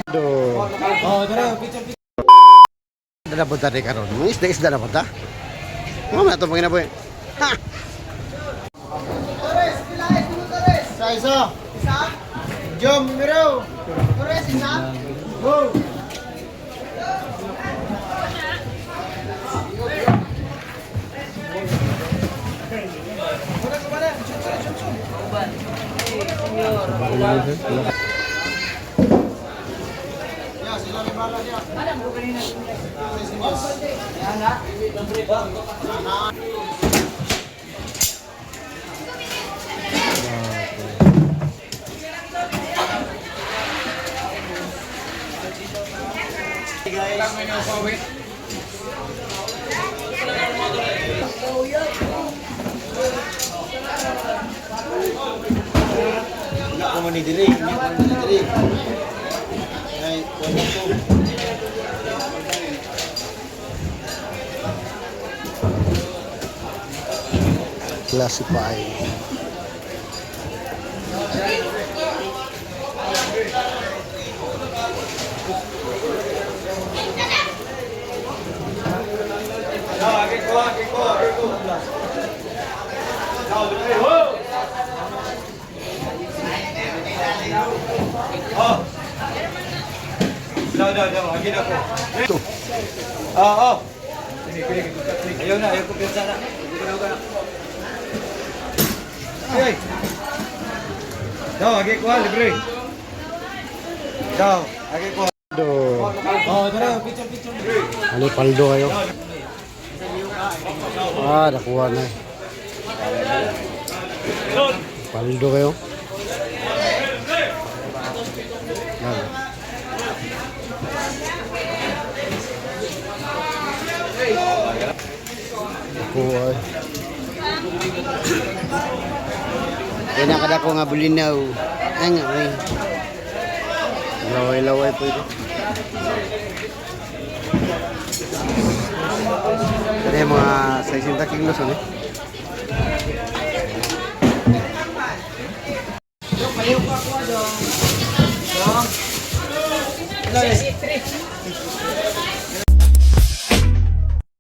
Aduh. Oh, tara, picture. Dala punta rin karon. Mga isda na punta. Mga ito pangina po eh. Ha! Isa. Jom, numero. Torres, isa. Go. Ako ni dili, ni ako ni dili. Ay, wala to. Classify. Lagi na po. Oo. Ayaw na, ayaw ko pinsa na. Okay. Daw, agi ko libre. Daw, agi ko. Aduh. Oh, tara, picture. Ano paldo kayo? Ah, nakuha na eh. Paldo kayo? Yan. Nakuha eh. Kaya nakada ko nga bulinaw. Ay nga eh. Laway-laway po ito. Jadi mga 60 kilos ano? Guys,